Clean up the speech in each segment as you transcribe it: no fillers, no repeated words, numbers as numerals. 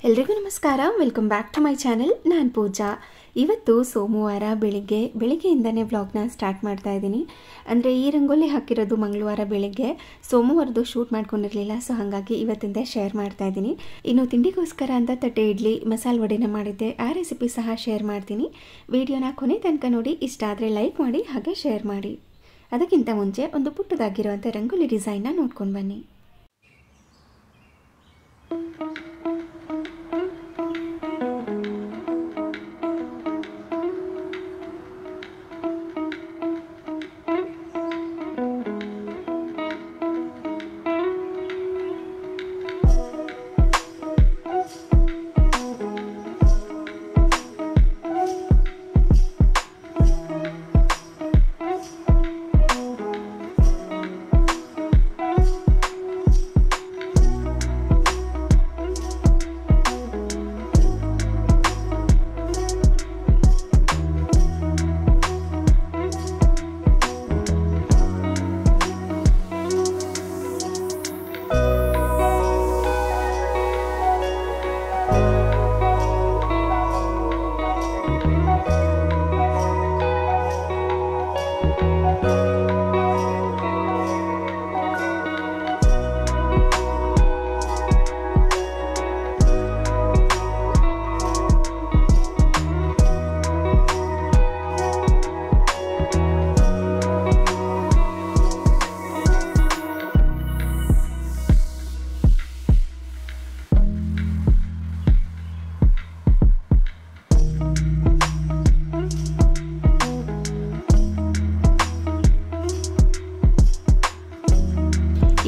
ಎಲ್ರಿಗೂ ನಮಸ್ಕಾರ, welcome back to my channel. ನಾನು ಪೂಜಾ. ಇವತ್ತು ಸೋಮವಾರ ಬೆಳಿಗ್ಗೆಯಿಂದನೇ ವ್ಲಾಗ್ನ ಸ್ಟಾರ್ಟ್ ಮಾಡ್ತಾ ಇದ್ದೀನಿ. ಅಂದರೆ ಈ ರಂಗೋಲಿ ಹಾಕಿರೋದು ಮಂಗಳವಾರ ಬೆಳಿಗ್ಗೆ, ಸೋಮವಾರದ್ದು ಶೂಟ್ ಮಾಡ್ಕೊಂಡಿರಲಿಲ್ಲ, ಸೊ ಹಾಗಾಗಿ ಇವತ್ತಿಂದ ಶೇರ್ ಮಾಡ್ತಾ ಇದ್ದೀನಿ. ಇನ್ನು ತಿಂಡಿಗೋಸ್ಕರ ಅಂತ ತಟ್ಟೆ ಇಡ್ಲಿ ಮಸಾಲೆ ವಡೆನ ಮಾಡಿದ್ದೆ, ಆ ರೆಸಿಪಿ ಸಹ ಶೇರ್ ಮಾಡ್ತೀನಿ. ವಿಡಿಯೋನ ಕೊನೆ ತನಕ ನೋಡಿ, ಇಷ್ಟ ಆದರೆ ಲೈಕ್ ಮಾಡಿ ಹಾಗೆ ಶೇರ್ ಮಾಡಿ. ಅದಕ್ಕಿಂತ ಮುಂಚೆ ಒಂದು ಪುಟ್ಟದಾಗಿರುವಂಥ ರಂಗೋಲಿ ಡಿಸೈನ್ನ ನೋಡ್ಕೊಂಡು ಬನ್ನಿ.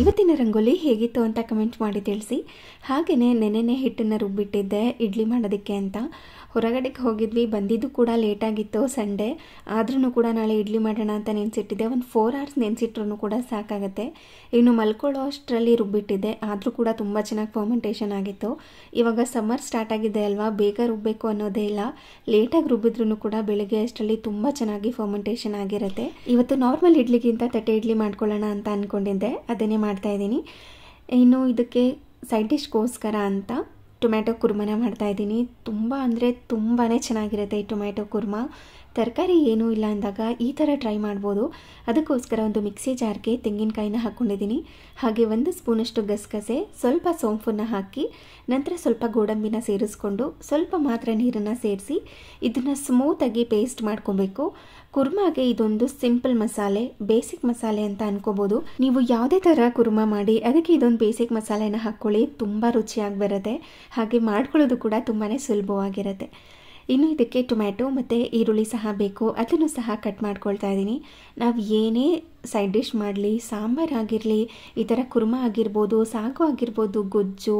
ಇವತ್ತಿನ ರಂಗೋಲಿ ಹೇಗಿತ್ತು ಅಂತ ಕಮೆಂಟ್ ಮಾಡಿ ತಿಳಿಸಿ. ಹಾಗೆಯೇ ನೆನೆನೆ ಹಿಟ್ಟನ್ನು ರುಬ್ಬಿಟ್ಟಿದ್ದೆ ಇಡ್ಲಿ ಮಾಡೋದಕ್ಕೆ ಅಂತ. ಹೊರಗಡೆಗೆ ಹೋಗಿದ್ವಿ, ಬಂದಿದ್ದು ಕೂಡ ಲೇಟಾಗಿತ್ತು, ಸಂಡೇ ಆದ್ರೂ ಕೂಡ ನಾಳೆ ಇಡ್ಲಿ ಮಾಡೋಣ ಅಂತ ನೆನೆಸಿಟ್ಟಿದ್ದೆ. ಒಂದು 4 hours ನೆನೆಸಿಟ್ರೂ ಕೂಡ ಸಾಕಾಗುತ್ತೆ. ಇನ್ನು ಮಲ್ಕೊಳ್ಳೋ ಅಷ್ಟರಲ್ಲಿ ರುಬ್ಬಿಟ್ಟಿದ್ದೆ, ಆದರೂ ಕೂಡ ತುಂಬ ಚೆನ್ನಾಗಿ ಫರ್ಮೆಂಟೇಷನ್ ಆಗಿತ್ತು. ಇವಾಗ ಸಮ್ಮರ್ ಸ್ಟಾರ್ಟ್ ಆಗಿದೆ ಅಲ್ವಾ, ಬೇಗ ರುಬ್ಬಬೇಕು ಅನ್ನೋದೇ ಇಲ್ಲ. ಲೇಟಾಗಿ ರುಬ್ಬಿದ್ರೂ ಕೂಡ ಬೆಳಗ್ಗೆ ಅಷ್ಟರಲ್ಲಿ ತುಂಬ ಚೆನ್ನಾಗಿ ಫರ್ಮೆಂಟೇಷನ್ ಆಗಿರುತ್ತೆ. ಇವತ್ತು ನಾರ್ಮಲ್ ಇಡ್ಲಿಗಿಂತ ತಟ್ಟೆ ಇಡ್ಲಿ ಮಾಡ್ಕೊಳ್ಳೋಣ ಅಂತ ಅಂದ್ಕೊಂಡಿದ್ದೆ, ಅದನ್ನೇ ಮಾಡ್ತಾಯಿದ್ದೀನಿ. ಇನ್ನು ಇದಕ್ಕೆ ಸೈಡ್ ಡಿಶ್ಗೋಸ್ಕರ ಅಂತ ಟೊಮ್ಯಾಟೊ ಕುರ್ಮನ ಮಾಡ್ತಾಯಿದ್ದೀನಿ. ತುಂಬ ಅಂದರೆ ತುಂಬಾ ಚೆನ್ನಾಗಿರುತ್ತೆ ಈ ಟೊಮ್ಯಾಟೊ ಕುರ್ಮ. ತರಕಾರಿ ಏನೂ ಇಲ್ಲ ಅಂದಾಗ ಈ ಥರ ಟ್ರೈ ಮಾಡ್ಬೋದು. ಅದಕ್ಕೋಸ್ಕರ ಒಂದು ಮಿಕ್ಸಿ ಜಾರ್ಗೆ ತೆಂಗಿನಕಾಯಿನ ಹಾಕ್ಕೊಂಡಿದ್ದೀನಿ. ಹಾಗೆ 1 ಸ್ಪೂನಷ್ಟು ಗಸಗಸೆ, ಸ್ವಲ್ಪ ಸೋಂಪನ್ನು ಹಾಕಿ, ನಂತರ ಸ್ವಲ್ಪ ಗೋಡಂಬಿನ ಸೇರಿಸ್ಕೊಂಡು ಸ್ವಲ್ಪ ಮಾತ್ರ ನೀರನ್ನು ಸೇರಿಸಿ ಇದನ್ನು ಸ್ಮೂತಾಗಿ ಪೇಸ್ಟ್ ಮಾಡ್ಕೊಬೇಕು. ಕುರ್ಮಾಗೆ ಇದೊಂದು ಸಿಂಪಲ್ ಮಸಾಲೆ, ಬೇಸಿಕ್ ಮಸಾಲೆ ಅಂತ ಅನ್ಕೋಬೋದು. ನೀವು ಯಾವುದೇ ಥರ ಕುರ್ಮಾ ಮಾಡಿ ಅದಕ್ಕೆ ಇದೊಂದು ಬೇಸಿಕ್ ಮಸಾಲೆನ ಹಾಕ್ಕೊಳ್ಳಿ, ತುಂಬ ರುಚಿಯಾಗಿ ಬರುತ್ತೆ. ಹಾಗೆ ಮಾಡ್ಕೊಳ್ಳೋದು ಕೂಡ ತುಂಬಾ ಸುಲಭವಾಗಿರುತ್ತೆ. ಇನ್ನು ಇದಕ್ಕೆ ಟೊಮ್ಯಾಟೊ ಮತ್ತು ಈರುಳ್ಳಿ ಸಹ ಬೇಕು, ಅದನ್ನು ಸಹ ಕಟ್ ಮಾಡ್ಕೊಳ್ತಾ ಇದ್ದೀನಿ. ನಾವು ಏನೇ ಸೈಡ್ ಡಿಶ್ ಮಾಡಲಿ, ಸಾಂಬಾರು ಆಗಿರಲಿ, ಈ ಥರ ಕುರ್ಮಾ ಆಗಿರ್ಬೋದು, ಸಾಗು ಆಗಿರ್ಬೋದು, ಗೊಜ್ಜು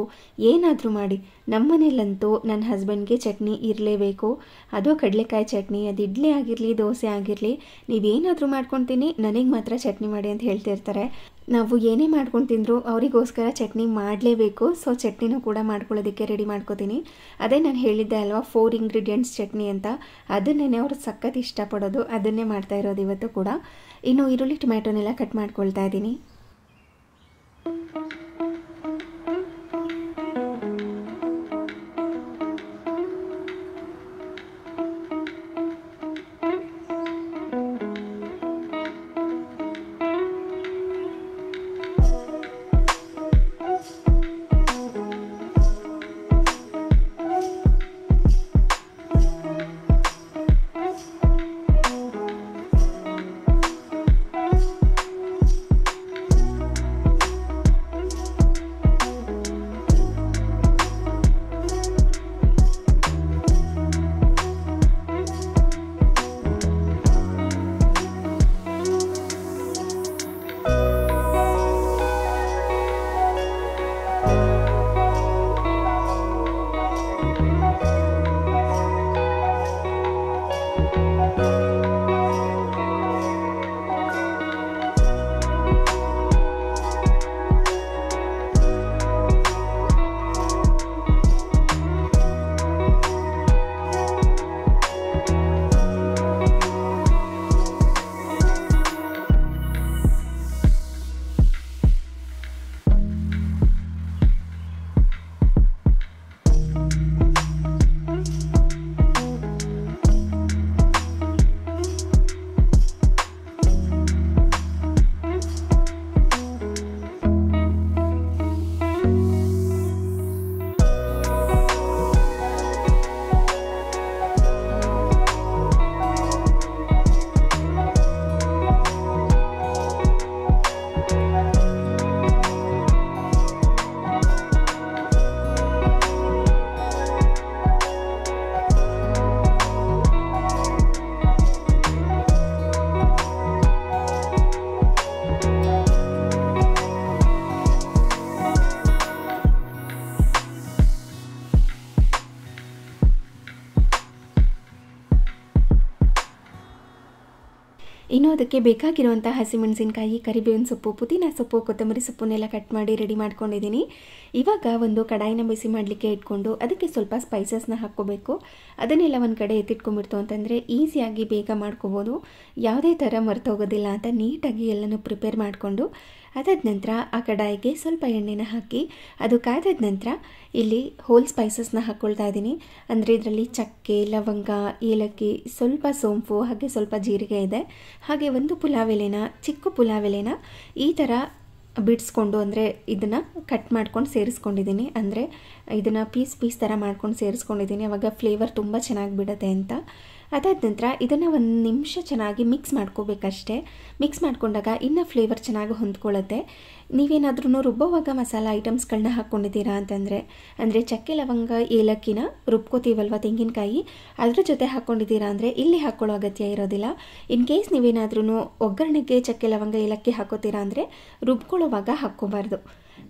ಏನಾದರೂ ಮಾಡಿ, ನಮ್ಮ ಮನೇಲಂತೂ ನನ್ನ ಹಸ್ಬೆಂಡ್ಗೆ ಚಟ್ನಿ ಇರಲೇಬೇಕು. ಅದು ಕಡಲೆಕಾಯಿ ಚಟ್ನಿ, ಅದು ಇಡ್ಲಿ ಆಗಿರಲಿ, ದೋಸೆ ಆಗಿರಲಿ, ನೀವೇನಾದರೂ ಮಾಡ್ಕೊತೀನಿ, ನನಗೆ ಮಾತ್ರ ಚಟ್ನಿ ಮಾಡಿ ಅಂತ ಹೇಳ್ತಿರ್ತಾರೆ. ನಾವು ಏನೇ ಮಾಡ್ಕೊಂಡು ತಿಂದರೂ ಅವರಿಗೋಸ್ಕರ ಚಟ್ನಿ ಮಾಡಲೇಬೇಕು. ಸೊ ಚಟ್ನಿನೂ ಕೂಡ ಮಾಡ್ಕೊಳ್ಳೋದಕ್ಕೆ ರೆಡಿ ಮಾಡ್ಕೋತೀನಿ. ಅದೇ ನಾನು ಹೇಳಿದ್ದೆ ಅಲ್ವಾ 4 ಇಂಗ್ರೀಡಿಯೆಂಟ್ಸ್ ಚಟ್ನಿ ಅಂತ, ಅದನ್ನೇ ಅವರು ಸಖತ್ ಇಷ್ಟಪಡೋದು, ಅದನ್ನೇ ಮಾಡ್ತಾ ಇರೋದು ಇವತ್ತು ಕೂಡ. ಇನ್ನು ಈರುಳ್ಳಿ ಟೊಮ್ಯಾಟೊನೆಲ್ಲ ಕಟ್ ಮಾಡ್ಕೊಳ್ತಾ ಇದ್ದೀನಿ. ಇನ್ನು ಅದಕ್ಕೆ ಬೇಕಾಗಿರುವಂಥ ಹಸಿಮೆಣಸಿನಕಾಯಿ, ಕರಿಬೇವಿನ ಸೊಪ್ಪು, ಪುದೀನ ಸೊಪ್ಪು, ಕೊತ್ತಂಬರಿ ಸೊಪ್ಪನ್ನೆಲ್ಲ ಕಟ್ ಮಾಡಿ ರೆಡಿ ಮಾಡ್ಕೊಂಡಿದ್ದೀನಿ. ಇವಾಗ ಒಂದು ಕಡಾಯಿನ ಬಿಸಿ ಮಾಡಲಿಕ್ಕೆ ಇಟ್ಕೊಂಡು ಅದಕ್ಕೆ ಸ್ವಲ್ಪ ಸ್ಪೈಸಸ್ನ ಹಾಕ್ಕೋಬೇಕು. ಅದನ್ನೆಲ್ಲ ಒಂದು ಕಡೆ ಎತ್ತಿಟ್ಕೊಂಡ್ಬಿಡ್ತು ಅಂತಂದರೆ ಈಸಿಯಾಗಿ ಬೇಗ ಮಾಡ್ಕೋಬೋದು, ಯಾವುದೇ ಥರ ಮರ್ತೋಗೋದಿಲ್ಲ ಅಂತ ನೀಟಾಗಿ ಎಲ್ಲನೂ ಪ್ರಿಪೇರ್ ಮಾಡಿಕೊಂಡು ಅದಾದ ನಂತರ ಆ ಕಡಾಯಿಗೆ ಸ್ವಲ್ಪ ಎಣ್ಣೆನ ಹಾಕಿ ಅದು ಕಾದಾದ ನಂತರ ಇಲ್ಲಿ ಹೋಲ್ ಸ್ಪೈಸಸ್ನ ಹಾಕ್ಕೊಳ್ತಾ ಇದ್ದೀನಿ. ಅಂದರೆ ಇದರಲ್ಲಿ ಚಕ್ಕೆ, ಲವಂಗ, ಏಲಕ್ಕಿ, ಸ್ವಲ್ಪ ಸೋಂಪು ಹಾಗೆ ಸ್ವಲ್ಪ ಜೀರಿಗೆ ಇದೆ. ಹಾಗೆ ಒಂದು ಪುಲಾವ್ ಎಲೆನ, ಚಿಕ್ಕ ಪುಲಾವ್ ಎಲೆನ ಈ ಥರ ಬಿಡಿಸ್ಕೊಂಡು ಅಂದರೆ ಇದನ್ನು ಕಟ್ ಮಾಡ್ಕೊಂಡು ಸೇರಿಸ್ಕೊಂಡಿದ್ದೀನಿ. ಅಂದರೆ ಇದನ್ನು ಪೀಸ್ ಥರ ಮಾಡ್ಕೊಂಡು ಸೇರಿಸ್ಕೊಂಡಿದ್ದೀನಿ, ಆವಾಗ ಫ್ಲೇವರ್ ತುಂಬ ಚೆನ್ನಾಗಿ ಬಿಡುತ್ತೆ ಅಂತ. ಅದಾದ ನಂತರ ಇದನ್ನು ಒಂದು ನಿಮಿಷ ಚೆನ್ನಾಗಿ ಮಿಕ್ಸ್ ಮಾಡ್ಕೋಬೇಕಷ್ಟೇ. ಮಿಕ್ಸ್ ಮಾಡ್ಕೊಂಡಾಗ ಇನ್ನೂ ಫ್ಲೇವರ್ ಚೆನ್ನಾಗಿ ಹೊಂದ್ಕೊಳ್ಳುತ್ತೆ. ನೀವೇನಾದ್ರೂ ರುಬ್ಬೋವಾಗ ಮಸಾಲ ಐಟಮ್ಸ್ಗಳನ್ನ ಹಾಕ್ಕೊಂಡಿದ್ದೀರಾ ಅಂತಂದರೆ, ಅಂದರೆ ಚಕ್ಕೆ, ಲವಂಗ, ಏಲಕ್ಕಿನ ರುಬ್ಕೋತೀವಲ್ವ ತೆಂಗಿನಕಾಯಿ, ಅದ್ರ ಜೊತೆ ಹಾಕ್ಕೊಂಡಿದ್ದೀರಾ ಅಂದರೆ ಇಲ್ಲಿ ಹಾಕ್ಕೊಳ್ಳೋ ಅಗತ್ಯ ಇರೋದಿಲ್ಲ. ಇನ್ ಕೇಸ್ ನೀವೇನಾದ್ರೂ ಒಗ್ಗರಣೆಗೆ ಚಕ್ಕೆ, ಲವಂಗ, ಏಲಕ್ಕಿ ಹಾಕೋತೀರಾ ಅಂದರೆ ರುಬ್ಕೊಳ್ಳೋವಾಗ ಹಾಕ್ಕೋಬಾರ್ದು.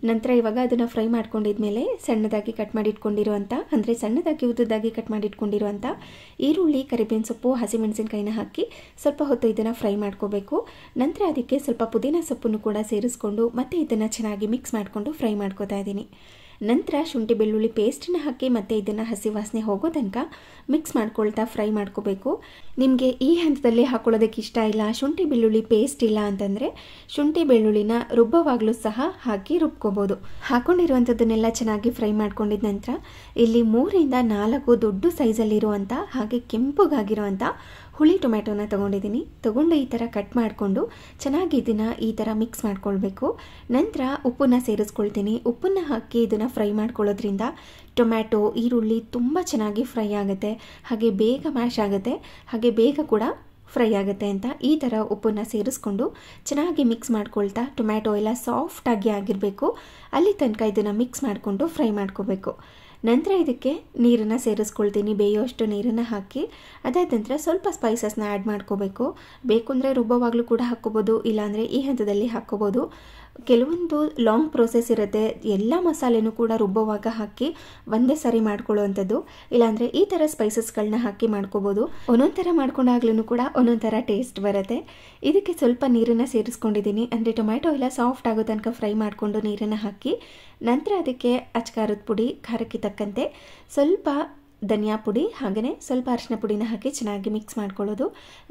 ನಂತರ ಇವಾಗ ಅದನ್ನು ಫ್ರೈ ಮಾಡ್ಕೊಂಡಿದ್ಮೇಲೆ ಸಣ್ಣದಾಗಿ ಕಟ್ ಮಾಡಿ ಇಟ್ಕೊಂಡಿರುವಂಥ, ಅಂದರೆ ಸಣ್ಣದಾಗಿ ಉದ್ದದಾಗಿ ಕಟ್ ಮಾಡಿ ಇಟ್ಕೊಂಡಿರುವಂಥ ಈರುಳ್ಳಿ, ಕರಿಬೇವಿನ ಸೊಪ್ಪು, ಹಸಿಮೆಣಸಿನಕಾಯಿನ ಹಾಕಿ ಸ್ವಲ್ಪ ಹೊತ್ತು ಇದನ್ನು ಫ್ರೈ ಮಾಡ್ಕೋಬೇಕು. ನಂತರ ಅದಕ್ಕೆ ಸ್ವಲ್ಪ ಪುದೀನ ಸೊಪ್ಪನ್ನು ಕೂಡ ಸೇರಿಸ್ಕೊಂಡು ಮತ್ತೆ ಇದನ್ನು ಚೆನ್ನಾಗಿ ಮಿಕ್ಸ್ ಮಾಡಿಕೊಂಡು ಫ್ರೈ ಮಾಡ್ಕೋತಾ ಇದ್ದೀನಿ. ನಂತರ ಶುಂಠಿ ಬೆಳ್ಳುಳ್ಳಿ ಪೇಸ್ಟನ್ನ ಹಾಕಿ ಮತ್ತೆ ಇದನ್ನು ಹಸಿ ವಾಸನೆ ಹೋಗೋ ತನಕ ಮಿಕ್ಸ್ ಮಾಡ್ಕೊಳ್ತಾ ಫ್ರೈ ಮಾಡ್ಕೋಬೇಕು. ನಿಮಗೆ ಈ ಹಂತದಲ್ಲಿ ಹಾಕೊಳ್ಳೋದಕ್ಕೆ ಇಷ್ಟ ಇಲ್ಲ, ಶುಂಠಿ ಬೆಳ್ಳುಳ್ಳಿ ಪೇಸ್ಟ್ ಇಲ್ಲ ಅಂತಂದರೆ ಶುಂಠಿ ಬೆಳ್ಳುಳ್ಳಿನ ರುಬ್ಬವಾಗಲೂ ಸಹ ಹಾಕಿ ರುಬ್ಕೋಬೋದು. ಹಾಕೊಂಡಿರುವಂಥದ್ದನ್ನೆಲ್ಲ ಚೆನ್ನಾಗಿ ಫ್ರೈ ಮಾಡ್ಕೊಂಡಿದ ನಂತರ ಇಲ್ಲಿ 3ರಿಂದ 4 ದೊಡ್ಡ ಸೈಜಲ್ಲಿರುವಂಥ ಹಾಗೆ ಕೆಂಪುಗಾಗಿರುವಂಥ ಹುಳಿ ಟೊಮ್ಯಾಟೋನ ತೊಗೊಂಡು ಈ ಥರ ಕಟ್ ಮಾಡಿಕೊಂಡು ಚೆನ್ನಾಗಿ ಇದನ್ನು ಈ ಥರ ಮಿಕ್ಸ್ ಮಾಡ್ಕೊಳ್ಬೇಕು. ನಂತರ ಉಪ್ಪನ್ನ ಸೇರಿಸ್ಕೊಳ್ತೀನಿ. ಉಪ್ಪನ್ನು ಹಾಕಿ ಇದನ್ನು ಫ್ರೈ ಮಾಡ್ಕೊಳ್ಳೋದ್ರಿಂದ ಟೊಮ್ಯಾಟೊ, ಈರುಳ್ಳಿ ತುಂಬ ಚೆನ್ನಾಗಿ ಫ್ರೈ ಆಗುತ್ತೆ, ಹಾಗೆ ಬೇಗ ಮ್ಯಾಶ್ ಆಗುತ್ತೆ, ಹಾಗೆ ಬೇಗ ಕೂಡ ಫ್ರೈ ಆಗುತ್ತೆ ಅಂತ ಈ ಥರ ಉಪ್ಪನ್ನು ಸೇರಿಸ್ಕೊಂಡು ಚೆನ್ನಾಗಿ ಮಿಕ್ಸ್ ಮಾಡ್ಕೊಳ್ತಾ ಟೊಮ್ಯಾಟೊ ಎಲ್ಲ ಸಾಫ್ಟಾಗಿ ಆಗಿರಬೇಕು ಅಲ್ಲಿ ತನಕ ಇದನ್ನು ಮಿಕ್ಸ್ ಮಾಡಿಕೊಂಡು ಫ್ರೈ ಮಾಡ್ಕೋಬೇಕು. ನಂತರ ಇದಕ್ಕೆ ನೀರನ್ನು ಸೇರಿಸ್ಕೊಳ್ತೀನಿ, ಬೇಯೋಷ್ಟು ನೀರನ್ನು ಹಾಕಿ. ಅದಾದ ನಂತರ ಸ್ವಲ್ಪ ಸ್ಪೈಸಸ್ನ ಆ್ಯಡ್ ಮಾಡ್ಕೋಬೇಕು. ಬೇಕು ಅಂದರೆ ರುಬ್ಬೋವಾಗಲೂ ಕೂಡ ಹಾಕ್ಕೋಬೋದು, ಇಲ್ಲಾಂದರೆ ಈ ಹಂತದಲ್ಲಿ ಹಾಕ್ಕೋಬೋದು. ಕೆಲವೊಂದು ಲಾಂಗ್ ಪ್ರೋಸೆಸ್ ಇರುತ್ತೆ, ಎಲ್ಲ ಮಸಾಲೆನೂ ಕೂಡ ರುಬ್ಬೋವಾಗ ಹಾಕಿ ಒಂದೇ ಸಾರಿ ಮಾಡ್ಕೊಳ್ಳೋವಂಥದ್ದು. ಇಲ್ಲಾಂದರೆ ಈ ಥರ ಸ್ಪೈಸಸ್ಗಳನ್ನ ಹಾಕಿ ಮಾಡ್ಕೋಬೋದು. ಒಂದೊಂದು ಥರ ಮಾಡ್ಕೊಂಡಾಗ್ಲೂ ಕೂಡ ಒಂದೊಂದು ಥರ ಟೇಸ್ಟ್ ಬರುತ್ತೆ. ಇದಕ್ಕೆ ಸ್ವಲ್ಪ ನೀರನ್ನು ಸೇರಿಸ್ಕೊಂಡಿದ್ದೀನಿ, ಅಂದರೆ ಟೊಮ್ಯಾಟೊ ಎಲ್ಲ ಸಾಫ್ಟ್ ಆಗೋ ತನಕ ಫ್ರೈ ಮಾಡಿಕೊಂಡು ನೀರನ್ನು ಹಾಕಿ. ನಂತರ ಅದಕ್ಕೆ ಅಚ್ಕಾರದ ಪುಡಿ, ಖಾರಕ್ಕೆ ತಕ್ಕಂತೆ ಸ್ವಲ್ಪ ಧನಿಯಾ ಪುಡಿ, ಹಾಗೆಯೇ ಸ್ವಲ್ಪ ಅರಿಶಿನ ಪುಡಿನ ಹಾಕಿ ಚೆನ್ನಾಗಿ ಮಿಕ್ಸ್ ಮಾಡ್ಕೊಳ್ಳೋದು.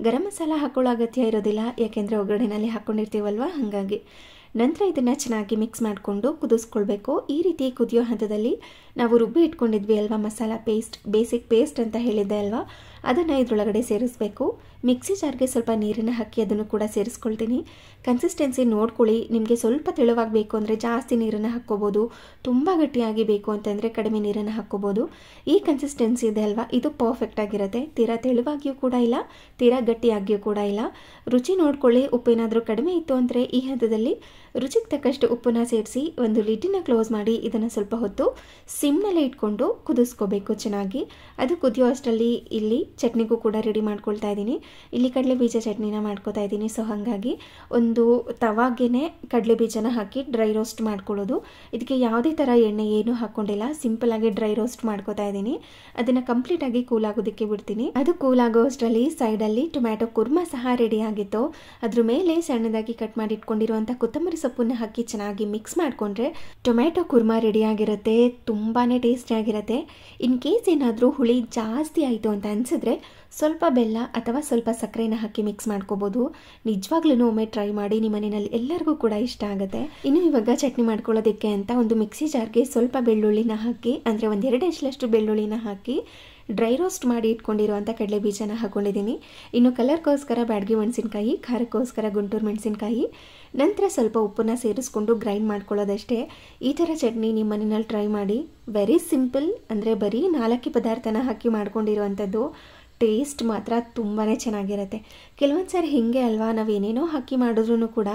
ಗರಂ ಮಸಾಲ ಹಾಕೊಳ್ಳೋ ಅಗತ್ಯ ಇರೋದಿಲ್ಲ, ಯಾಕೆಂದರೆ ಒಗ್ಗರಣೆನಲ್ಲಿ ಹಾಕ್ಕೊಂಡಿರ್ತೀವಲ್ವ, ಹಾಗಾಗಿ. ನಂತರ ಇದನ್ನು ಚೆನ್ನಾಗಿ ಮಿಕ್ಸ್ ಮಾಡಿಕೊಂಡು ಕುದಿಸ್ಕೊಳ್ಬೇಕು. ಈ ರೀತಿ ಕುದಿಯೋ ಹಂತದಲ್ಲಿ ನಾವು ರುಬ್ಬಿ ಇಟ್ಕೊಂಡಿದ್ವಿ ಅಲ್ವಾ ಮಸಾಲ ಪೇಸ್ಟ್, ಬೇಸಿಕ್ ಪೇಸ್ಟ್ ಅಂತ ಹೇಳಿದ್ದೆ ಅಲ್ವಾ, ಅದನ್ನು ಇದರೊಳಗಡೆ ಸೇರಿಸಬೇಕು. ಮಿಕ್ಸಿ ಜಾರ್ಗೆ ಸ್ವಲ್ಪ ನೀರನ್ನು ಹಾಕಿ ಅದನ್ನು ಕೂಡ ಸೇರಿಸ್ಕೊಳ್ತೀನಿ. ಕನ್ಸಿಸ್ಟೆನ್ಸಿ ನೋಡ್ಕೊಳ್ಳಿ, ನಿಮಗೆ ಸ್ವಲ್ಪ ತೆಳುವಾಗಬೇಕು ಅಂದರೆ ಜಾಸ್ತಿ ನೀರನ್ನು ಹಾಕ್ಕೋಬೋದು, ತುಂಬ ಗಟ್ಟಿಯಾಗಿ ಬೇಕು ಅಂತಂದರೆ ಕಡಿಮೆ ನೀರನ್ನು ಹಾಕ್ಕೋಬೋದು. ಈ ಕನ್ಸಿಸ್ಟೆನ್ಸಿ ಇದೆ ಅಲ್ವಾ, ಇದು ಪರ್ಫೆಕ್ಟ್ ಆಗಿರುತ್ತೆ. ತೀರಾ ತೆಳುವಾಗಿಯೂ ಕೂಡ ಇಲ್ಲ, ತೀರಾ ಗಟ್ಟಿಯಾಗಿಯೂ ಕೂಡ ಇಲ್ಲ. ರುಚಿ ನೋಡ್ಕೊಳ್ಳಿ, ಉಪ್ಪೇನಾದರೂ ಕಡಿಮೆ ಇತ್ತು ಅಂದರೆ ಈ ಹಂತದಲ್ಲಿ ರುಚಿಗೆ ತಕ್ಕಷ್ಟು ಉಪ್ಪನ್ನು ಸೇರಿಸಿ ಒಂದು ಲಿಡ್ಡನ್ನ ಕ್ಲೋಸ್ ಮಾಡಿ ಇದನ್ನು ಸ್ವಲ್ಪ ಹೊತ್ತು ಸಿಮ್ನಲ್ಲೇ ಇಟ್ಕೊಂಡು ಕುದಿಸ್ಕೋಬೇಕು ಚೆನ್ನಾಗಿ. ಅದು ಕುದಿಯೋ ಅಷ್ಟರಲ್ಲಿ ಇಲ್ಲಿ ಚಟ್ನಿಗೂ ಕೂಡ ರೆಡಿ ಮಾಡ್ಕೊಳ್ತಾ ಇದ್ದೀನಿ. ಇಲ್ಲಿ ಕಡಲೆ ಬೀಜ ಚಟ್ನಿನ ಮಾಡ್ಕೋತಾ ಇದ್ದೀನಿ. ಸೊ ಹಾಗಾಗಿ ಒಂದು ತವಾಗೇನೆ ಕಡಲೆ ಬೀಜನ ಹಾಕಿ ಡ್ರೈ ರೋಸ್ಟ್ ಮಾಡ್ಕೊಳ್ಳೋದು. ಇದಕ್ಕೆ ಯಾವುದೇ ಥರ ಎಣ್ಣೆ ಏನೂ ಹಾಕ್ಕೊಂಡಿಲ್ಲ, ಸಿಂಪಲ್ಲಾಗಿ ಡ್ರೈ ರೋಸ್ಟ್ ಮಾಡ್ಕೋತಾ ಇದ್ದೀನಿ. ಅದನ್ನು ಕಂಪ್ಲೀಟಾಗಿ ಕೂಲ್ ಆಗೋದಕ್ಕೆ ಬಿಡ್ತೀನಿ. ಅದು ಕೂಲ್ ಆಗೋ ಅಷ್ಟರಲ್ಲಿ ಸೈಡಲ್ಲಿ ಟೊಮ್ಯಾಟೊ ಕುರ್ಮಾ ಸಹ ರೆಡಿ ಆಗಿತ್ತು. ಅದ್ರ ಮೇಲೆ ಸಣ್ಣದಾಗಿ ಕಟ್ ಮಾಡಿ ಇಟ್ಕೊಂಡಿರುವಂಥ ಕೊತ್ತಂಬರಿ ಸೊಪ್ಪನ್ನು ಹಾಕಿ ಚೆನ್ನಾಗಿ ಮಿಕ್ಸ್ ಮಾಡಿಕೊಂಡ್ರೆ ಟೊಮ್ಯಾಟೊ ಕುರ್ಮಾ ರೆಡಿ ಆಗಿರುತ್ತೆ. ತುಂಬಾ ಟೇಸ್ಟಿಯಾಗಿರುತ್ತೆ. ಇನ್ ಕೇಸ್ ಏನಾದರೂ ಹುಳಿ ಜಾಸ್ತಿ ಆಯಿತು ಅಂತ ಅನಿಸಿದ್ರೆ ಸ್ವಲ್ಪ ಬೆಲ್ಲ ಅಥವಾ ಸ್ವಲ್ಪ ಸಕ್ಕರೆನ ಹಾಕಿ ಮಿಕ್ಸ್ ಮಾಡ್ಕೋಬೋದು. ನಿಜವಾಗ್ಲೂ ಒಮ್ಮೆ ಟ್ರೈ ಮಾಡಿ, ನಿಮ್ಮ ಮನೆಯಲ್ಲಿ ಎಲ್ಲರಿಗೂ ಕೂಡ ಇಷ್ಟ ಆಗುತ್ತೆ. ಇನ್ನು ಇವಾಗ ಚಟ್ನಿ ಮಾಡ್ಕೊಳ್ಳೋದಕ್ಕೆ ಅಂತ ಒಂದು ಮಿಕ್ಸಿ ಜಾರ್ಗೆ ಸ್ವಲ್ಪ ಬೆಳ್ಳುಳ್ಳಿನ ಹಾಕಿ, ಅಂದರೆ 1-2 ಇಂಚಷ್ಟು ಬೆಳ್ಳುಳ್ಳಿನ ಹಾಕಿ ಡ್ರೈ ರೋಸ್ಟ್ ಮಾಡಿ ಇಟ್ಕೊಂಡಿರುವಂಥ ಕಡಲೆ ಬೀಜನ ಹಾಕ್ಕೊಂಡಿದ್ದೀನಿ. ಇನ್ನು ಕಲರ್ಗೋಸ್ಕರ ಬ್ಯಾಡಗಿ ಮೆಣಸಿನ್ಕಾಯಿ, ಖಾರಕ್ಕೋಸ್ಕರ ಗುಂಟೂರು ಮೆಣಸಿನ್ಕಾಯಿ, ನಂತರ ಸ್ವಲ್ಪ ಉಪ್ಪನ್ನು ಸೇರಿಸ್ಕೊಂಡು ಗ್ರೈಂಡ್ ಮಾಡ್ಕೊಳ್ಳೋದಷ್ಟೇ. ಈ ಥರ ಚಟ್ನಿ ನಿಮ್ಮ ಮನೆಯಲ್ಲಿ ಟ್ರೈ ಮಾಡಿ. ವೆರಿ ಸಿಂಪಲ್, ಅಂದರೆ ಬರೀ 4 ಪದಾರ್ಥನ ಹಾಕಿ ಮಾಡ್ಕೊಂಡಿರುವಂಥದ್ದು. ಟೇಸ್ಟ್ ಮಾತ್ರ ತುಂಬಾ ಚೆನ್ನಾಗಿರುತ್ತೆ. ಕೆಲವೊಂದು ಸಾರಿ ಹೀಗೆ ಅಲ್ವಾ, ನಾವು ಏನೇನೋ ಹಾಕಿ ಮಾಡಿದ್ರೂ ಕೂಡ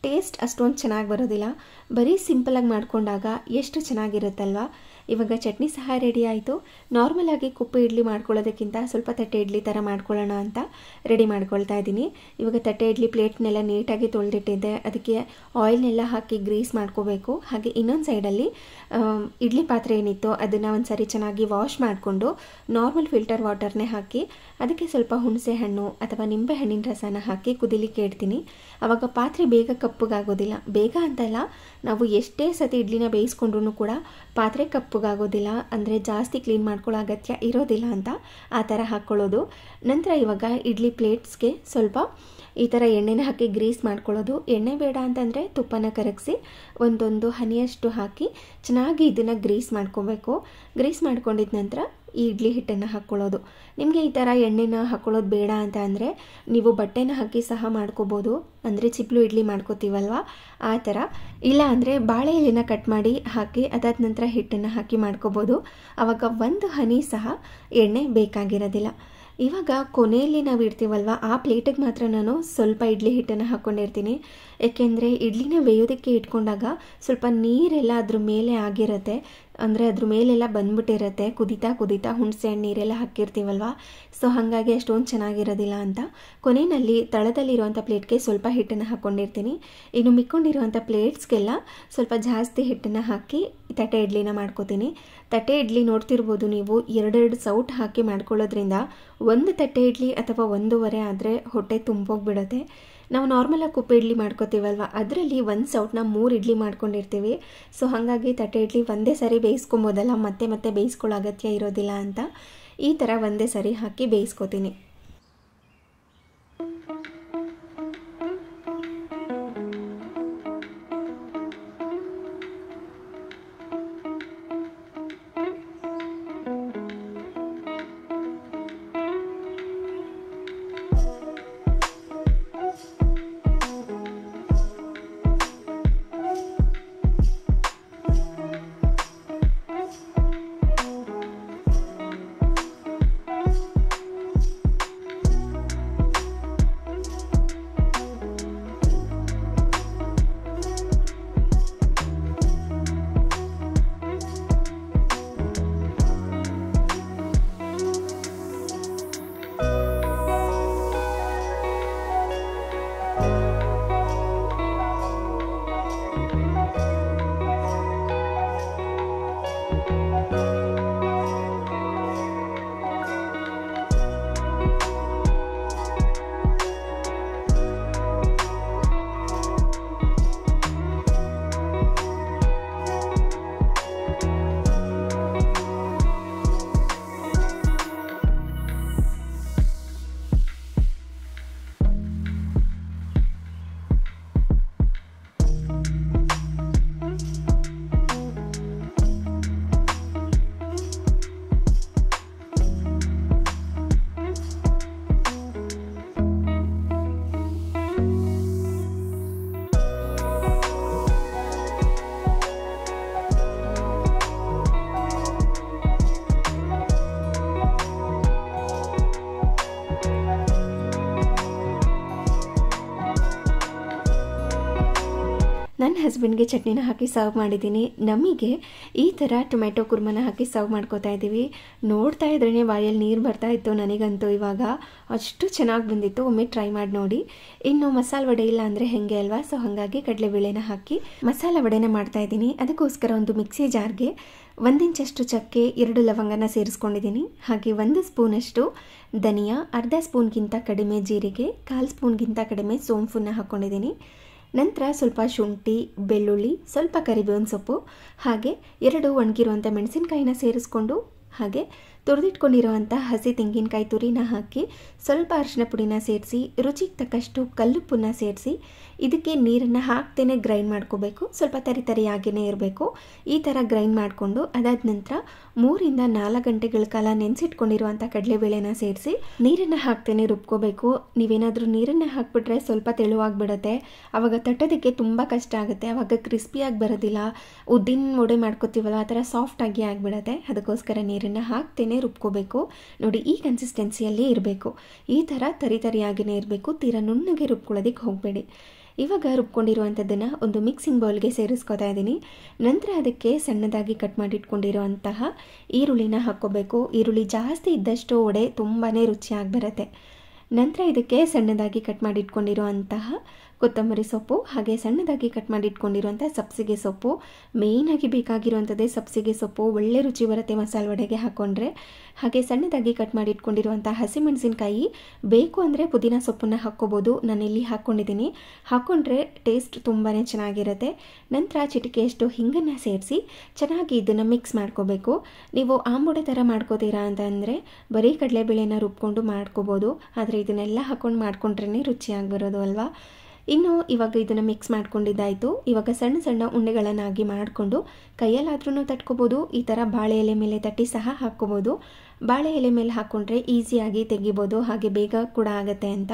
ಟೇಸ್ಟ್ ಅಷ್ಟೊಂದು ಚೆನ್ನಾಗಿ ಬರೋದಿಲ್ಲ. ಬರೀ ಸಿಂಪಲಾಗಿ ಮಾಡ್ಕೊಂಡಾಗ ಎಷ್ಟು ಚೆನ್ನಾಗಿರುತ್ತಲ್ವ. ಇವಾಗ ಚಟ್ನಿ ಸಹ ರೆಡಿ ಆಯಿತು. ನಾರ್ಮಲಾಗಿ ಕುಪ್ಪು ಇಡ್ಲಿ ಮಾಡ್ಕೊಳ್ಳೋದಕ್ಕಿಂತ ಸ್ವಲ್ಪ ತಟ್ಟೆ ಇಡ್ಲಿ ಥರ ಮಾಡ್ಕೊಳ್ಳೋಣ ಅಂತ ರೆಡಿ ಮಾಡ್ಕೊಳ್ತಾ ಇದ್ದೀನಿ. ಇವಾಗ ತಟ್ಟೆ ಇಡ್ಲಿ ಪ್ಲೇಟ್ನೆಲ್ಲ ನೀಟಾಗಿ ತೊಳೆದಿಟ್ಟಿದ್ದೆ, ಅದಕ್ಕೆ ಆಯಿಲ್ನೆಲ್ಲ ಹಾಕಿ ಗ್ರೀಸ್ ಮಾಡ್ಕೋಬೇಕು. ಹಾಗೆ ಇನ್ನೊಂದು ಸೈಡಲ್ಲಿ ಇಡ್ಲಿ ಪಾತ್ರೆ ಏನಿತ್ತು ಅದನ್ನು ಒಂದು ಸಾರಿ ಚೆನ್ನಾಗಿ ವಾಶ್ ಮಾಡಿಕೊಂಡು ನಾರ್ಮಲ್ ಫಿಲ್ಟರ್ ವಾಟರ್ನೇ ಹಾಕಿ ಅದಕ್ಕೆ ಸ್ವಲ್ಪ ಹುಣಸೆ ಹಣ್ಣು ಅಥವಾ ನಿಂಬೆ ಹಣ್ಣಿನ ರಸನ ಹಾಕಿ ಕುದಿಲಿಕ್ಕೆ ಇಡ್ತೀನಿ. ಆವಾಗ ಪಾತ್ರೆ ಬೇಗ ಕಪ್ಪಗಾಗೋದಿಲ್ಲ. ಬೇಗ ಅಂತಲ್ಲ, ನಾವು ಎಷ್ಟೇ ಸತಿ ಇಡ್ಲಿನ ಬೇಯಿಸ್ಕೊಂಡ್ರೂ ಕೂಡ ಪಾತ್ರೆ ಕಪ್ಪಗಾಗೋದಿಲ್ಲ, ಅಂದರೆ ಜಾಸ್ತಿ ಕ್ಲೀನ್ ಮಾಡ್ಕೊಳ್ಳೋ ಅಗತ್ಯ ಇರೋದಿಲ್ಲ ಅಂತ ಆ ಥರ ಹಾಕ್ಕೊಳ್ಳೋದು. ನಂತರ ಇವಾಗ ಇಡ್ಲಿ ಪ್ಲೇಟ್ಸ್ಗೆ ಸ್ವಲ್ಪ ಈ ಥರ ಎಣ್ಣೆನ ಹಾಕಿ ಗ್ರೀಸ್ ಮಾಡ್ಕೊಳ್ಳೋದು. ಎಣ್ಣೆ ಬೇಡ ಅಂತಂದರೆ ತುಪ್ಪನ ಕರಗಿಸಿ ಒಂದೊಂದು ಹನಿಯಷ್ಟು ಹಾಕಿ ಚೆನ್ನಾಗಿ ಇದನ್ನು ಗ್ರೀಸ್ ಮಾಡ್ಕೋಬೇಕು. ಗ್ರೀಸ್ ಮಾಡ್ಕೊಂಡಿದ ನಂತರ ಈ ಇಡ್ಲಿ ಹಿಟ್ಟನ್ನು ಹಾಕ್ಕೊಳ್ಳೋದು. ನಿಮಗೆ ಈ ಥರ ಎಣ್ಣೆನ ಹಾಕ್ಕೊಳ್ಳೋದು ಬೇಡ ಅಂತ ಅಂದರೆ ನೀವು ಬಟ್ಟೆನ ಹಾಕಿ ಸಹ ಮಾಡ್ಕೋಬೋದು, ಅಂದರೆ ಚಿಪ್ಲು ಇಡ್ಲಿ ಮಾಡ್ಕೋತೀವಲ್ವ ಆ ಥರ. ಇಲ್ಲ ಅಂದರೆ ಬಾಳೆ ಎಲೆನ ಕಟ್ ಮಾಡಿ ಹಾಕಿ ಅದಾದ ನಂತರ ಹಿಟ್ಟನ್ನು ಹಾಕಿ ಮಾಡ್ಕೋಬೋದು. ಆವಾಗ ಒಂದು ಹನಿ ಸಹ ಎಣ್ಣೆ ಬೇಕಾಗಿರೋದಿಲ್ಲ. ಇವಾಗ ಕೊನೆಯಲ್ಲಿ ನಾವು ಇಡ್ತೀವಲ್ವ ಆ ಪ್ಲೇಟಿಗೆ ಮಾತ್ರ ನಾನು ಸ್ವಲ್ಪ ಇಡ್ಲಿ ಹಿಟ್ಟನ್ನು ಹಾಕ್ಕೊಂಡಿರ್ತೀನಿ. ಏಕೆಂದರೆ ಇಡ್ಲಿನ ಬೇಯೋದಕ್ಕೆ ಇಟ್ಕೊಂಡಾಗ ಸ್ವಲ್ಪ ನೀರೆಲ್ಲ ಅದ್ರ ಮೇಲೆ ಆಗಿರುತ್ತೆ, ಅಂದರೆ ಅದ್ರ ಮೇಲೆಲ್ಲ ಬಂದ್ಬಿಟ್ಟಿರುತ್ತೆ ಕುದೀತಾ ಕುದೀತಾ ಹುಣಸೆ ಹಣ್ಣು ನೀರೆಲ್ಲ ಹಾಕಿರ್ತೀವಲ್ವ. ಸೊ ಹಾಗಾಗಿ ಅಷ್ಟೊಂದು ಚೆನ್ನಾಗಿರೋದಿಲ್ಲ ಅಂತ ಕೊನೆಯಲ್ಲಿ ತಳದಲ್ಲಿರುವಂಥ ಪ್ಲೇಟ್ಗೆ ಸ್ವಲ್ಪ ಹಿಟ್ಟನ್ನು ಹಾಕ್ಕೊಂಡಿರ್ತೀನಿ. ಇನ್ನು ಮಿಕ್ಕೊಂಡಿರುವಂಥ ಪ್ಲೇಟ್ಸ್ಗೆಲ್ಲ ಸ್ವಲ್ಪ ಜಾಸ್ತಿ ಹಿಟ್ಟನ್ನು ಹಾಕಿ ತಟ್ಟೆ ಇಡ್ಲಿನ ಮಾಡ್ಕೋತೀನಿ. ತಟ್ಟೆ ಇಡ್ಲಿ ನೋಡ್ತಿರ್ಬೋದು ನೀವು, ಎರಡೆರಡು ಸೌಟ್ ಹಾಕಿ ಮಾಡ್ಕೊಳ್ಳೋದ್ರಿಂದ ಒಂದು ತಟ್ಟೆ ಇಡ್ಲಿ ಅಥವಾ ಒಂದೂವರೆ ಆದರೆ ಹೊಟ್ಟೆ ತುಂಬೋಗ್ಬಿಡುತ್ತೆ. ನಾವು ನಾರ್ಮಲಾಗಿ ಕುಪ್ಪೆ ಇಡ್ಲಿ ಮಾಡ್ಕೋತೀವಲ್ವ ಅದರಲ್ಲಿ ಒಂದು ಸೌಟ್ನ 3 ಇಡ್ಲಿ ಮಾಡ್ಕೊಂಡಿರ್ತೀವಿ. ಸೊ ಹಾಗಾಗಿ ತಟ್ಟೆ ಇಡ್ಲಿ ಒಂದೇ ಸಾರಿ ಬೇಯಿಸ್ಕೊಬೋದಲ್ಲ, ಮತ್ತೆ ಮತ್ತೆ ಬೇಯಿಸ್ಕೊಳ್ಳೋ ಅಗತ್ಯ ಇರೋದಿಲ್ಲ ಅಂತ ಈ ಥರ ಒಂದೇ ಸಾರಿ ಹಾಕಿ ಬೇಯಿಸ್ಕೊತೀನಿ. ನನ್ನ ಹಸ್ಬೆಂಡ್ಗೆ ಚಟ್ನಿನ ಹಾಕಿ ಸರ್ವ್ ಮಾಡಿದ್ದೀನಿ. ನಮಗೆ ಈ ಥರ ಟೊಮೆಟೊ ಕುರ್ಮನ ಹಾಕಿ ಸರ್ವ್ ಮಾಡ್ಕೋತಾ ಇದ್ದೀವಿ. ನೋಡ್ತಾ ಇದ್ರೇ ಬಾಯಲ್ಲಿ ನೀರು ಬರ್ತಾ ಇತ್ತು ನನಗಂತೂ. ಇವಾಗ ಅಷ್ಟು ಚೆನ್ನಾಗಿ ಬಂದಿತ್ತು, ಒಮ್ಮೆ ಟ್ರೈ ಮಾಡಿ ನೋಡಿ. ಇನ್ನು ಮಸಾಲೆ ವಡೆ ಇಲ್ಲ ಅಂದರೆ ಹೆಂಗೆ ಅಲ್ವಾ, ಸೊ ಹಾಗಾಗಿ ಕಡಲೆಬೇಳೆನ ಹಾಕಿ ಮಸಾಲ ವಡೆನ ಮಾಡ್ತಾ ಇದ್ದೀನಿ. ಅದಕ್ಕೋಸ್ಕರ ಒಂದು ಮಿಕ್ಸಿ ಜಾರ್ಗೆ 1 ಇಂಚಷ್ಟು ಚಕ್ಕೆ, 2 ಲವಂಗನ ಸೇರಿಸ್ಕೊಂಡಿದ್ದೀನಿ. ಹಾಗೆ 1 ಸ್ಪೂನಷ್ಟು ಧನಿಯಾ, ಅರ್ಧ ಸ್ಪೂನ್ಗಿಂತ ಕಡಿಮೆ ಜೀರಿಗೆ, 1/4 ಸ್ಪೂನ್ಗಿಂತ ಕಡಿಮೆ ಸೋಂಪನ್ನ ಹಾಕ್ಕೊಂಡಿದ್ದೀನಿ. ನಂತರ ಸ್ವಲ್ಪ ಶುಂಠಿ, ಬೆಳ್ಳುಳ್ಳಿ, ಸ್ವಲ್ಪ ಕರಿಬೇವಿನ ಸೊಪ್ಪು, ಹಾಗೆ 2 ಒಣಗಿರುವಂಥ ಮೆಣಸಿನಕಾಯಿನ ಸೇರಿಸ್ಕೊಂಡು ಹಾಗೆ ತುರಿದಿಟ್ಕೊಂಡಿರುವಂಥ ಹಸಿ ತೆಂಗಿನಕಾಯಿ ತುರಿನ ಹಾಕಿ ಸ್ವಲ್ಪ ಅರಿಶಿನ ಪುಡಿನ ಸೇರಿಸಿ ರುಚಿಗೆ ತಕ್ಕಷ್ಟು ಕಲ್ಲುಪ್ಪನ್ನ ಸೇರಿಸಿ ಇದಕ್ಕೆ ನೀರನ್ನು ಹಾಕ್ತೇನೆ ಗ್ರೈಂಡ್ ಮಾಡ್ಕೋಬೇಕು. ಸ್ವಲ್ಪ ತರಿಯಾಗಿಯೇ ಇರಬೇಕು. ಈ ಥರ ಗ್ರೈಂಡ್ ಮಾಡಿಕೊಂಡು ಅದಾದ ನಂತರ 3 ಇಂದ 4 ಗಂಟೆಗಳ ಕಾಲ ನೆನೆಸಿಟ್ಕೊಂಡಿರುವಂಥ ಕಡಲೆಬೇಳೆನ ಸೇರಿಸಿ ನೀರನ್ನು ಹಾಕ್ತೇನೆ ರುಬ್ಕೋಬೇಕು. ನೀವೇನಾದರೂ ನೀರನ್ನು ಹಾಕ್ಬಿಟ್ರೆ ಸ್ವಲ್ಪ ತೆಳುವಾಗಿಬಿಡುತ್ತೆ, ಆವಾಗ ತಟ್ಟೋದಕ್ಕೆ ತುಂಬ ಕಷ್ಟ ಆಗುತ್ತೆ, ಆವಾಗ ಕ್ರಿಸ್ಪಿಯಾಗಿ ಬರೋದಿಲ್ಲ. ಉದ್ದಿನ ವಡೆ ಮಾಡ್ಕೋತೀವಲ್ಲ ಆ ಥರ ಸಾಫ್ಟಾಗಿ ಆಗಿಬಿಡುತ್ತೆ. ಅದಕ್ಕೋಸ್ಕರ ನೀರನ್ನು ಹಾಕ್ತೇನೆ ರುಬ್ಕೋಬೇಕು. ನೋಡಿ, ಈ ಕನ್ಸಿಸ್ಟೆನ್ಸಿಯಲ್ಲಿ ಇರಬೇಕು. ಈ ಥರ ತರಿಯಾಗಿಯೇ ಇರಬೇಕು, ತೀರಾ ನುಣ್ಣಗೆ ರುಬ್ಕೊಳ್ಳೋದಕ್ಕೆ ಹೋಗಬೇಡಿ. ಇವಾಗ ರುಬ್ಕೊಂಡಿರುವಂಥದ್ದನ್ನು ಒಂದು ಮಿಕ್ಸಿಂಗ್ ಬೌಲ್ಗೆ ಸೇರಿಸ್ಕೊತಾ ಇದ್ದೀನಿ. ನಂತರ ಅದಕ್ಕೆ ಸಣ್ಣದಾಗಿ ಕಟ್ ಮಾಡಿ ಇಟ್ಕೊಂಡಿರುವಂತಹ ಈರುಳ್ಳಿನ ಹಾಕ್ಕೋಬೇಕು. ಈರುಳ್ಳಿ ಜಾಸ್ತಿ ಇದ್ದಷ್ಟು ವಡೆ ತುಂಬಾ ರುಚಿಯಾಗಿ ಬರುತ್ತೆ. ನಂತರ ಇದಕ್ಕೆ ಸಣ್ಣದಾಗಿ ಕಟ್ ಮಾಡಿ ಇಟ್ಕೊಂಡಿರುವಂತಹ ಕೊತ್ತಂಬರಿ ಸೊಪ್ಪು, ಹಾಗೆ ಸಣ್ಣದಾಗಿ ಕಟ್ ಮಾಡಿ ಇಟ್ಕೊಂಡಿರುವಂಥ ಸಬ್ಸಿಗೆ ಸೊಪ್ಪು. ಮೇಯ್ನಾಗಿ ಬೇಕಾಗಿರುವಂಥದ್ದೇ ಸಬ್ಸಿಗೆ ಸೊಪ್ಪು, ಒಳ್ಳೆ ರುಚಿ ಬರುತ್ತೆ ಮಸಾಲೆ ವಡೆಗೆ ಹಾಕ್ಕೊಂಡ್ರೆ. ಹಾಗೆ ಸಣ್ಣದಾಗಿ ಕಟ್ ಮಾಡಿ ಇಟ್ಕೊಂಡಿರುವಂಥ ಹಸಿಮೆಣಸಿನಕಾಯಿ, ಬೇಕು ಅಂದರೆ ಪುದೀನ ಸೊಪ್ಪನ್ನು ಹಾಕ್ಕೋಬೋದು. ನಾನಿಲ್ಲಿ ಹಾಕ್ಕೊಂಡಿದ್ದೀನಿ. ಹಾಕ್ಕೊಂಡ್ರೆ ಟೇಸ್ಟ್ ತುಂಬಾ ಚೆನ್ನಾಗಿರುತ್ತೆ. ನಂತರ ಚಿಟಿಕೆಯಷ್ಟು ಹಿಂಗನ್ನು ಸೇರಿಸಿ ಚೆನ್ನಾಗಿ ಇದನ್ನು ಮಿಕ್ಸ್ ಮಾಡ್ಕೋಬೇಕು. ನೀವು ಆಂಬೂಡೆ ಥರ ಮಾಡ್ಕೋತೀರಾ ಅಂತಂದರೆ ಬರೀ ಕಡಲೆಬೇಳೆನ ರುಬ್ಕೊಂಡು ಮಾಡ್ಕೋಬೋದು. ಆದರೆ ಇದನ್ನೆಲ್ಲ ಹಾಕ್ಕೊಂಡು ಮಾಡ್ಕೊಂಡ್ರೇ ರುಚಿಯಾಗಿ ಬರೋದು ಅಲ್ವಾ. ಇನ್ನು ಇವಾಗ ಇದನ್ನು ಮಿಕ್ಸ್ ಮಾಡ್ಕೊಂಡಿದ್ದಾಯಿತು. ಇವಾಗ ಸಣ್ಣ ಸಣ್ಣ ಉಂಡೆಗಳನ್ನಾಗಿ ಮಾಡಿಕೊಂಡು ಕೈಯಲ್ಲಾದ್ರೂ ತಟ್ಕೋಬೋದು. ಈ ಥರ ಬಾಳೆ ಎಲೆ ಮೇಲೆ ತಟ್ಟಿ ಸಹ ಹಾಕ್ಕೋಬೋದು. ಬಾಳೆ ಎಲೆ ಮೇಲೆ ಹಾಕ್ಕೊಂಡ್ರೆ ಈಸಿಯಾಗಿ ತೆಗಿಬೋದು, ಹಾಗೆ ಬೇಗ ಕೂಡ ಆಗುತ್ತೆ ಅಂತ.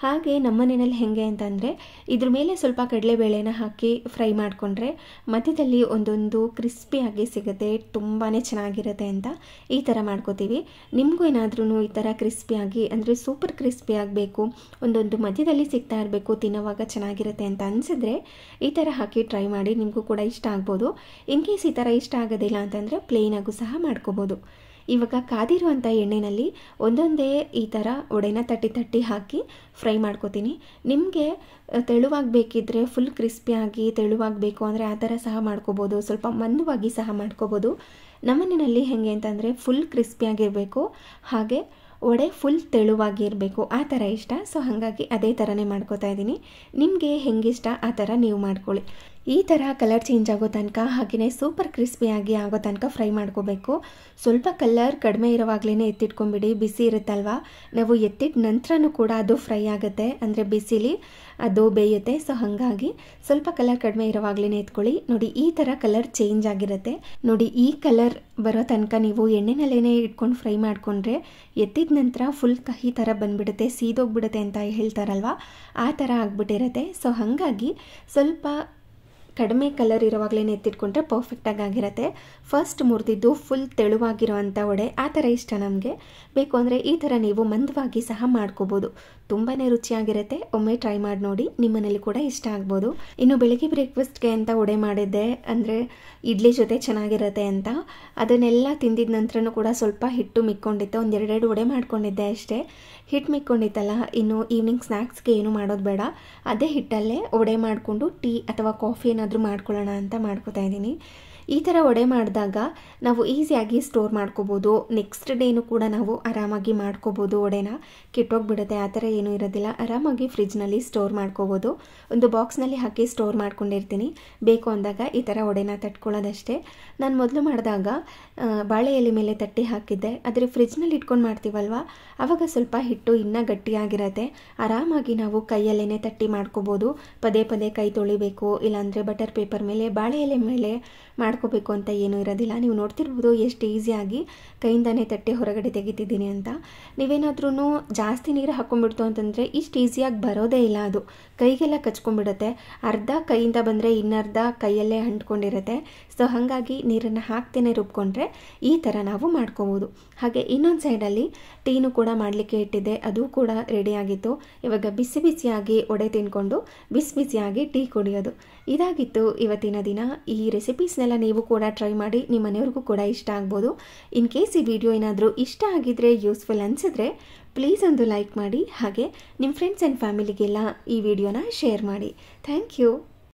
ಹಾಗೆ ನಮ್ಮನೆಯಲ್ಲಿ ಹೇಗೆ ಅಂತಂದರೆ ಇದ್ರ ಮೇಲೆ ಸ್ವಲ್ಪ ಕಡಲೆಬೇಳೆನ ಹಾಕಿ ಫ್ರೈ ಮಾಡಿಕೊಂಡ್ರೆ ಮಧ್ಯದಲ್ಲಿ ಒಂದೊಂದು ಕ್ರಿಸ್ಪಿಯಾಗಿ ಸಿಗುತ್ತೆ, ತುಂಬಾ ಚೆನ್ನಾಗಿರುತ್ತೆ ಅಂತ ಈ ಥರ ಮಾಡ್ಕೋತೀವಿ. ನಿಮಗೂ ಏನಾದ್ರೂ ಈ ಥರ ಕ್ರಿಸ್ಪಿಯಾಗಿ ಅಂದರೆ ಸೂಪರ್ ಕ್ರಿಸ್ಪಿ ಆಗಬೇಕು, ಒಂದೊಂದು ಮಧ್ಯದಲ್ಲಿ ಸಿಗ್ತಾ ಇರಬೇಕು, ತಿನ್ನೋವಾಗ ಚೆನ್ನಾಗಿರುತ್ತೆ ಅಂತ ಅನಿಸಿದ್ರೆ ಈ ಥರ ಹಾಕಿ ಟ್ರೈ ಮಾಡಿ. ನಿಮಗೂ ಕೂಡ ಇಷ್ಟ ಆಗ್ಬೋದು. ಇನ್ ಕೇಸ್ ಈ ಥರ ಇಷ್ಟ ಆಗೋದಿಲ್ಲ ಅಂತಂದರೆ ಪ್ಲೇನಾಗೂ ಸಹ ಮಾಡ್ಕೋಬೋದು. ಇವಾಗ ಕಾದಿರುವಂಥ ಎಣ್ಣೆಯಲ್ಲಿ ಒಂದೊಂದೇ ಈ ಥರ ವಡೆನ ತಟ್ಟಿ ಹಾಕಿ ಫ್ರೈ ಮಾಡ್ಕೋತೀನಿ. ನಿಮಗೆ ತೆಳುವಾಗಿ ಬೇಕಿದ್ದರೆ ಫುಲ್ ಕ್ರಿಸ್ಪಿಯಾಗಿ ತೆಳುವಾಗಬೇಕು ಅಂದರೆ ಆ ಥರ ಸಹ ಮಾಡ್ಕೋಬೋದು, ಸ್ವಲ್ಪ ಮಂದವಾಗಿ ಸಹ ಮಾಡ್ಕೋಬೋದು. ನಮ್ಮನೆಯಲ್ಲಿ ಹೇಗೆ ಅಂತಂದರೆ ಫುಲ್ ಕ್ರಿಸ್ಪಿಯಾಗಿರಬೇಕು, ಹಾಗೆ ವಡೆ ಫುಲ್ ತೆಳುವಾಗಿರಬೇಕು, ಆ ಥರ ಇಷ್ಟ. ಸೊ ಹಾಗಾಗಿ ಅದೇ ಥರನೇ ಮಾಡ್ಕೋತಾ ಇದ್ದೀನಿ. ನಿಮಗೆ ಹೆಂಗಿಷ್ಟ ಆ ಥರ ನೀವು ಮಾಡ್ಕೊಳ್ಳಿ. ಈ ಥರ ಕಲರ್ ಚೇಂಜ್ ಆಗೋ ತನಕ ಹಾಗೆಯೇ ಸೂಪರ್ ಕ್ರಿಸ್ಪಿಯಾಗಿ ಆಗೋ ತನಕ ಫ್ರೈ ಮಾಡ್ಕೋಬೇಕು. ಸ್ವಲ್ಪ ಕಲರ್ ಕಡಿಮೆ ಇರೋವಾಗಲೇ ಎತ್ತಿಟ್ಕೊಂಬಿಡಿ, ಬಿಸಿ ಇರುತ್ತಲ್ವ. ನಾವು ಎತ್ತಿಟ್ಟ ನಂತರನೂ ಕೂಡ ಅದು ಫ್ರೈ ಆಗುತ್ತೆ, ಅಂದರೆ ಬಿಸಿಲಿ ಅದು ಬೇಯುತ್ತೆ. ಸೊ ಹಾಗಾಗಿ ಸ್ವಲ್ಪ ಕಲರ್ ಕಡಿಮೆ ಇರೋವಾಗಲೇ ಎತ್ಕೊಳ್ಳಿ. ನೋಡಿ ಈ ಥರ ಕಲರ್ ಚೇಂಜ್ ಆಗಿರುತ್ತೆ. ನೋಡಿ ಈ ಕಲರ್ ಬರೋ ತನಕ ನೀವು ಎಣ್ಣೆನಲ್ಲೇ ಇಟ್ಕೊಂಡು ಫ್ರೈ ಮಾಡಿಕೊಂಡ್ರೆ ಎತ್ತಿದ ನಂತರ ಫುಲ್ ಕಹಿ ಥರ ಬಂದುಬಿಡುತ್ತೆ, ಸೀದೋಗ್ಬಿಡುತ್ತೆ ಅಂತ ಹೇಳ್ತಾರಲ್ವ, ಆ ಥರ ಆಗಿಬಿಟ್ಟಿರುತ್ತೆ. ಸೊ ಹಾಗಾಗಿ ಸ್ವಲ್ಪ ಕಡಿಮೆ ಕಲರ್ ಇರೋವಾಗಲೇ ಎತ್ತಿಟ್ಕೊಂಡ್ರೆ ಪರ್ಫೆಕ್ಟಾಗಿ ಆಗಿರುತ್ತೆ. ಫಸ್ಟ್ ಮುರಿದಿದ್ದು ಫುಲ್ ತೆಳುವಾಗಿರೋವಂಥ ವಡೆ ಆ ಥರ ಇಷ್ಟ ನಮಗೆ. ಬೇಕು ಅಂದರೆ ಈ ಥರ ನೀವು ಮಂದವಾಗಿ ಸಹ ಮಾಡ್ಕೋಬೋದು, ತುಂಬಾ ರುಚಿಯಾಗಿರುತ್ತೆ. ಒಮ್ಮೆ ಟ್ರೈ ಮಾಡಿ ನೋಡಿ, ನಿಮ್ಮನೇಲಿ ಕೂಡ ಇಷ್ಟ ಆಗ್ಬೋದು. ಇನ್ನು ಬೆಳಿಗ್ಗೆ ಬ್ರೇಕ್ಫಾಸ್ಟ್ಗೆ ಅಂತ ವಡೆ ಮಾಡಿದ್ದೆ, ಅಂದರೆ ಇಡ್ಲಿ ಜೊತೆ ಚೆನ್ನಾಗಿರುತ್ತೆ ಅಂತ. ಅದನ್ನೆಲ್ಲ ತಿಂದಿದ ನಂತರನೂ ಕೂಡ ಸ್ವಲ್ಪ ಹಿಟ್ಟು ಮಿಕ್ಕೊಂಡಿತ್ತು, ಒಂದು 2 ವಡೆ ಮಾಡ್ಕೊಂಡಿದ್ದೆ ಅಷ್ಟೇ. ಹಿಟ್ಟು ಮಿಕ್ಕೊಂಡಿತ್ತಲ್ಲ, ಇನ್ನು ಈವ್ನಿಂಗ್ ಸ್ನ್ಯಾಕ್ಸ್ಗೆ ಏನು ಮಾಡೋದು ಬೇಡ, ಅದೇ ಹಿಟ್ಟಲ್ಲೇ ವಡೆ ಮಾಡಿಕೊಂಡು ಟೀ ಅಥವಾ ಕಾಫಿ ಏನಾದರೂ ಮಾಡ್ಕೊಳ್ಳೋಣ ಅಂತ ಮಾಡ್ಕೋತಾ ಇದ್ದೀನಿ. ಈ ಥರ ವಡೆ ಮಾಡಿದಾಗ ನಾವು ಈಸಿಯಾಗಿ ಸ್ಟೋರ್ ಮಾಡ್ಕೋಬೋದು. ನೆಕ್ಸ್ಟ್ ಡೇನೂ ಕೂಡ ನಾವು ಆರಾಮಾಗಿ ಮಾಡ್ಕೋಬೋದು. ವಡೆನ ಕೆಟ್ಟೋಗ್ಬಿಡುತ್ತೆ ಆ ಥರ ಏನೂ ಇರೋದಿಲ್ಲ. ಆರಾಮಾಗಿ ಫ್ರಿಜ್ನಲ್ಲಿ ಸ್ಟೋರ್ ಮಾಡ್ಕೋಬೋದು. ಒಂದು ಬಾಕ್ಸ್ನಲ್ಲಿ ಹಾಕಿ ಸ್ಟೋರ್ ಮಾಡ್ಕೊಂಡಿರ್ತೀನಿ. ಬೇಕು ಅಂದಾಗ ಈ ಥರ ವಡೆನ ತಟ್ಕೊಳ್ಳೋದಷ್ಟೇ. ನಾನು ಮೊದಲು ಮಾಡಿದಾಗ ಬಾಳೆ ಎಲೆ ಮೇಲೆ ತಟ್ಟಿ ಹಾಕಿದ್ದೆ, ಆದರೆ ಫ್ರಿಜ್ನಲ್ಲಿ ಇಟ್ಕೊಂಡು ಮಾಡ್ತೀವಲ್ವ, ಆವಾಗ ಸ್ವಲ್ಪ ಹಿಟ್ಟು ಇನ್ನೂ ಗಟ್ಟಿಯಾಗಿರುತ್ತೆ. ಆರಾಮಾಗಿ ನಾವು ಕೈಯಲ್ಲೇ ತಟ್ಟಿ ಮಾಡ್ಕೋಬೋದು. ಪದೇ ಪದೇ ಕೈ ತೊಳಿಬೇಕು, ಇಲ್ಲಾಂದರೆ ಬಟರ್ ಪೇಪರ್ ಮೇಲೆ ಬಾಳೆ ಎಲೆ ಮೇಲೆ ಮಾಡ್ಕೋಬೇಕು ಅಂತ ಏನೂ ಇರೋದಿಲ್ಲ. ನೀವು ನೋಡ್ತಿರ್ಬೋದು ಎಷ್ಟು ಈಸಿಯಾಗಿ ಕೈಯಿಂದನೇ ತಟ್ಟೆ ಹೊರಗಡೆ ತೆಗಿತಿದ್ದೀನಿ ಅಂತ. ನೀವೇನಾದ್ರೂ ಜಾಸ್ತಿ ನೀರು ಹಾಕ್ಕೊಂಡ್ಬಿಡ್ತು ಅಂತಂದರೆ ಇಷ್ಟು ಈಸಿಯಾಗಿ ಬರೋದೇ ಇಲ್ಲ, ಅದು ಕೈಗೆಲ್ಲ ಕಚ್ಕೊಂಡ್ಬಿಡುತ್ತೆ. ಅರ್ಧ ಕೈಯಿಂದ ಬಂದರೆ ಇನ್ನರ್ಧ ಕೈಯಲ್ಲೇ ಅಂಟ್ಕೊಂಡಿರುತ್ತೆ. ಸೊ ಹಾಗಾಗಿ ನೀರನ್ನು ಹಾಕ್ತೇನೆ ರುಬ್ಕೊಂಡ್ರೆ ಈ ಥರ ನಾವು ಮಾಡ್ಕೋಬೋದು. ಹಾಗೆ ಇನ್ನೊಂದು ಸೈಡಲ್ಲಿ ಟೀನು ಕೂಡ ಮಾಡಲಿಕ್ಕೆ ಇಟ್ಟಿದ್ದೆ, ಅದು ಕೂಡ ರೆಡಿಯಾಗಿತ್ತು. ಇವಾಗ ಬಿಸಿ ಬಿಸಿಯಾಗಿ ವಡೆ ತಿನ್ಕೊಂಡು ಬಿಸಿ ಬಿಸಿಯಾಗಿ ಟೀ ಕುಡಿಯೋದು. ಇದಾಗಿತ್ತು ಇವತ್ತಿನ ದಿನ. ಈ ರೆಸಿಪೀಸ್ನೆಲ್ಲ ನೀವು ಕೂಡ ಟ್ರೈ ಮಾಡಿ, ನಿಮ್ಮ ಮನೆಯವ್ರಿಗೂ ಕೂಡ ಇಷ್ಟ ಆಗ್ಬೋದು. ಇನ್ ಕೇಸ್ ಈ ವಿಡಿಯೋ ಏನಾದರೂ ಇಷ್ಟ ಆಗಿದ್ರೆ, ಯೂಸ್ಫುಲ್ ಅನಿಸಿದ್ರೆ ಪ್ಲೀಸ್ ಒಂದು ಲೈಕ್ ಮಾಡಿ, ಹಾಗೆ ನಿಮ್ಮ ಫ್ರೆಂಡ್ಸ್ ಆ್ಯಂಡ್ ಫ್ಯಾಮಿಲಿಗೆಲ್ಲ ಈ ವಿಡಿಯೋನ ಶೇರ್ ಮಾಡಿ. Thank you.